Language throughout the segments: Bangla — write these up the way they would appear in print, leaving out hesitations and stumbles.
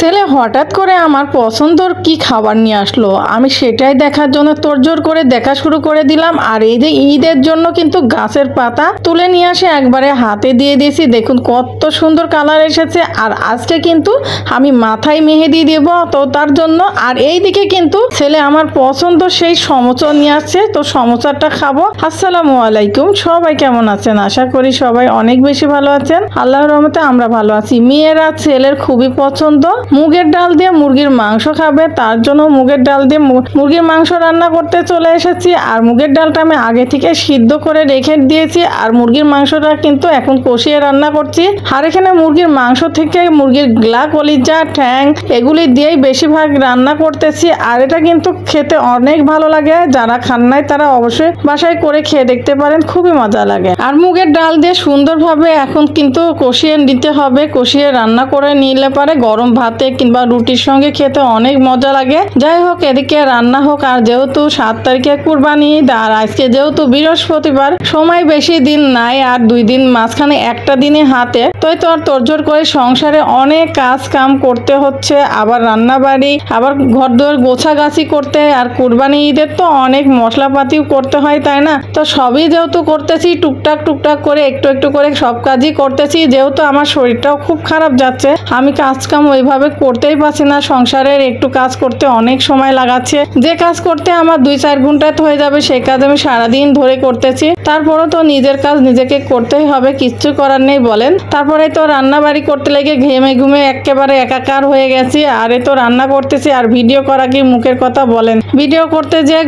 ছেলে হঠাৎ করে আমার পছন্দর কি খাবার নিয়ে আসলো, আমি সেটাই দেখার জন্য তোড়জোড় করে দেখা শুরু করে দিলাম। আর এই যে ঈদের জন্য কিন্তু গাছের পাতা তুলে নিয়ে আসে একবারে হাতে দিয়ে দিয়েছি। দেখুন কত সুন্দর কালার এসেছে। আর আজকে কিন্তু আমি মাথায় মেহেদি দেব, তো তার জন্য আর এই দিকে কিন্তু ছেলে আমার পছন্দ সেই সমোসা নিয়ে আসছে, তো সমোসাটা খাবো। আসসালামু আলাইকুম, সবাই কেমন আছেন? আশা করি সবাই অনেক বেশি ভালো আছেন। আল্লাহর রহমতে আমরা ভালো আছি। মেয়েরা ছেলের খুবই পছন্দ মুগের ডাল দিয়ে মুরগির মাংস খাবে, তার জন্য মুগের ডাল দিয়ে মুরগির মাংস রান্না করতে চলে এসেছি। আর মুগের ডালটা আমি আগে থেকে সিদ্ধ করে রেখে দিয়েছি, আর মুরগির মাংসটা কিন্তু এখন কষিয়ে রান্না করছি। আর এখানে মুরগির মাংস থেকে মুরগির গলা, কলিজা, ঠ্যাং এগুলি দিয়েই বেশিরভাগ রান্না করতেছি। আর এটা কিন্তু খেতে অনেক ভালো লাগে, যারা খান নাই তারা অবশ্যই বাসায় করে খেয়ে দেখতে পারেন, খুবই মজা লাগে। আর মুগের ডাল দিয়ে সুন্দরভাবে এখন কিন্তু কষিয়ে নিতে হবে, কষিয়ে রান্না করে নিলে পারে গরম ভাতে কিংবা রুটির সঙ্গে খেতে অনেক মজা লাগে। যাই হোক, এদিকে রান্না হোক। আর যেহেতু 7 তারিখে কুরবানি ঈদ, আর আজকে যেহেতু বৃহস্পতিবার, সময় বেশি দিন নাই, আর 2 দিন মাঝখানে একটা দিনে হাতে, তাই তো আর তোড়জোড় করে সংসারে অনেক কাজ কাম করতে হচ্ছে, আবার রান্না বাড়ি, আবার ঘর দুয়ার গোছাগাছি করতে। আর কুরবানি ঈদের তো অনেক মশলাপাতিও করতে হয়, তাই না? তো সবই যেহেতু করতেছি টুকটাক টুকটাক করে একটু একটু করে সব কাজই করতেছি। যেহেতু আমার শরীরটাও খুব খারাপ যাচ্ছে, আমি কাজ কাম ওইভাবে করতেই পারছি না। সংসারের একটু কাজ করতে অনেক সময় লাগাচ্ছে, যে কাজ করতে আমার 2-4 ঘন্টাতে হয়ে যাবে সেই কাজ আমি সারাদিন ধরে করতেছি। তারপরও তো নিজের কাজ নিজেকে করতেই হবে, কিচ্ছু করার নেই বলেন। তারপরে তো রান্না বাড়ি করতে লেগে ঘেমে ঘুমে একেবারে একাকার হয়ে গেছি। আর তো রান্না করতেছি আর ভিডিও করা কি মুখের কথা বলেন, ভিডিও করতে যে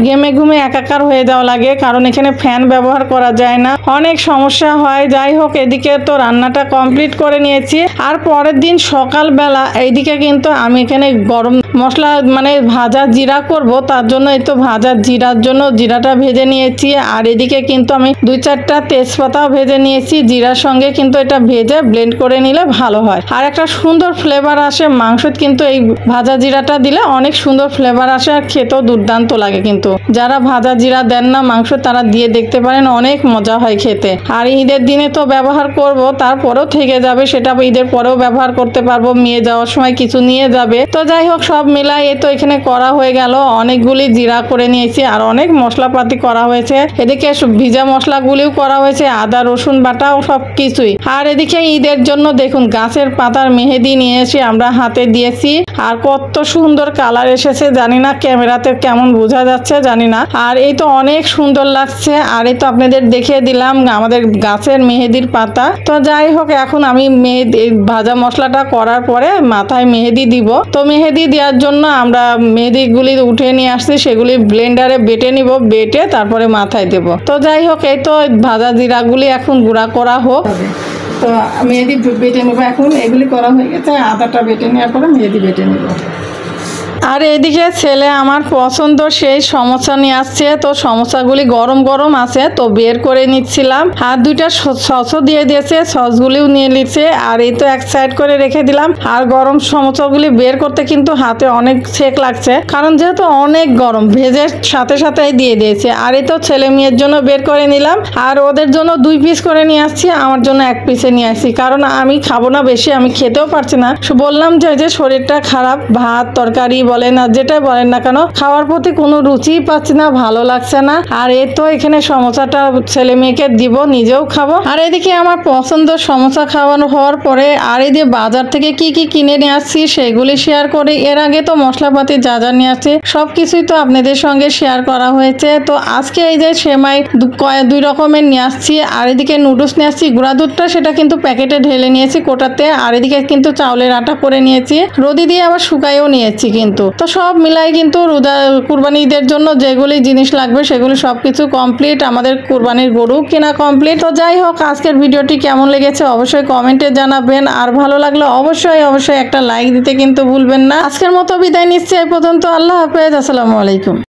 ঘেমে ঘুমে একাকার হয়ে যাওয়া লাগে, কারণ এখানে ফ্যান ব্যবহার করা যায় না, অনেক সমস্যা হয়। যাই হোক, এদিকে তো রান্নাটা কমপ্লিট করে নিয়েছি। আর পরের দিন সকালবেলা এইদিকে কিন্তু আমি এখানে গরম মশলা মানে ভাজা জিরা করব, তার জন্য এই তো ভাজা জিরার জন্য জিরাটা ভেজে নিয়েছি। আর এদিকে কিন্তু আমি 2-4টা তেজপাতাও ভেজে নিয়েছি। জিরার সঙ্গে কিন্তু এটা ভেজে ব্লেন্ড করে নিলে ভালো হয়, আর একটা সুন্দর ফ্লেভার আসে মাংস। কিন্তু এই ভাজা জিরাটা দিলে অনেক সুন্দর ফ্লেভার আসে, আর খেতেও দুর্দান্ত লাগে। কিন্তু যারা ভাজা জিরা দেন না মাংস, তারা দিয়ে দেখতে পারেন, অনেক মজা হয় খেতে। আর ঈদের দিনে তো ব্যবহার করব, তারপরেও থেকে যাবে, সেটা ঈদের পরেও ব্যবহার করতে পারবো, মেয়ে যাওয়ার সময় কিছু নিয়ে যাবে। তো যাই হোক, সব মিলাই এই তো এখানে করা হয়ে গেল, অনেকগুলি জিরা করে নিয়েছি, আর অনেক মশলাপাতি করা হয়েছে। এদিকে ভিজা মশলাগুলিও করা হয়েছে, আদা রসুন বাটাও সব কিছুই। আর এদিকে ঈদের জন্য দেখুন গাছের পাতার মেহেদি নিয়ে এসে আমরা হাতে দিয়েছি, আর কত সুন্দর কালার এসেছে জানি না ক্যামেরাতে কেমন বোঝা যাচ্ছে জানি না। আর এই তো অনেক সুন্দর লাগছে। আর এই তো আপনাদের দেখিয়ে দিলাম আমাদের গাছের মেহেদির পাতা। তো যাই হোক, এখন আমি ভাজা মশলাটা করার পরে মাথায় মেহেদি দিব। তো মেহেদি দেওয়ার জন্য আমরা মেহেদিগুলি উঠে নিয়ে আসছি, সেগুলি ব্লেন্ডারে বেটে নিব, বেটে তারপরে মাথায় দেব। তো যাই হোক, এই তো ভাজা জিরাগুলি এখন গুঁড়া করা হোক। তো মেহেদি বেটে নেবো, এখন এগুলি করা হয়ে গেছে, আদাটা বেটে নেওয়ার পরে মেহেদি বেটে নেব। আর এদিকে ছেলে আমার পছন্দ সেই সমোসা নিয়ে আসছে, তো সমোসাগুলি গরম গরম আছে, তো বের করে নিচ্ছিলাম। আর 2টা সসও দিয়ে দিয়েছে, সসগুলিও নিয়ে নিচ্ছে। আর এই তো এক সাইড করে রেখে দিলাম। আর গরম সমোসাগুলি বের করতে কিন্তু হাতে অনেক সেক লাগছে, কারণ যেহেতু অনেক গরম, ভেজে সাথে সাথেই দিয়ে দিয়েছে। আর এই তো ছেলে মেয়ের জন্য বের করে নিলাম, আর ওদের জন্য 2 পিস করে নিয়ে আসছি, আমার জন্য 1 পিসে নিয়ে আসছি, কারণ আমি খাবো না বেশি, আমি খেতেও পারছি না। বললাম যে শরীরটা খারাপ, ভাত তরকারি বলেন আর যেটাই বলেন না কেন, খাওয়ার প্রতি কোনো রুচিই পাচ্ছি না, ভালো লাগছে না। আর এই তো এখানে সমোসাটা ছেলে মেয়েকে দিব, নিজেও খাবো। আর এদিকে আমার পছন্দ সমোসা খাওয়ানো হওয়ার পরে আর এই যে বাজার থেকে কি কি কিনে নিয়ে আসছি সেগুলি শেয়ার করি। এর আগে তো মশলাপাতি যা যা নিয়ে আসছি সবকিছুই তো আপনাদের সঙ্গে শেয়ার করা হয়েছে। তো আজকে এই যে সেমাই 2 রকমের নিয়ে আসছি, আর এদিকে নুডলস নিয়ে আসছি। গুঁড়া দুধটা সেটা কিন্তু প্যাকেটে ঢেলে নিয়েছি কোটাতে, আর এদিকে কিন্তু চাউলের আটা করে নিয়েছি, রোদি দিয়ে আবার শুকাইও নিয়েছি। কিন্তু তো সব মিলাই কিন্তু কুরবানি ঈদের জন্য যেগুলি জিনিস লাগবে সেগুলি সবকিছু কমপ্লিট, আমাদের কুরবানির গরু কেনা কমপ্লিট। তো যাই হোক, আজকের ভিডিওটি কেমন লেগেছে অবশ্যই কমেন্টে জানাবেন, আর ভালো লাগলে অবশ্যই একটা লাইক দিতে কিন্তু ভুলবেন না। আজকের মতো বিদায় নিচ্ছি এই পর্যন্ত। আল্লাহ হাফেজ, আসসালামু আলাইকুম।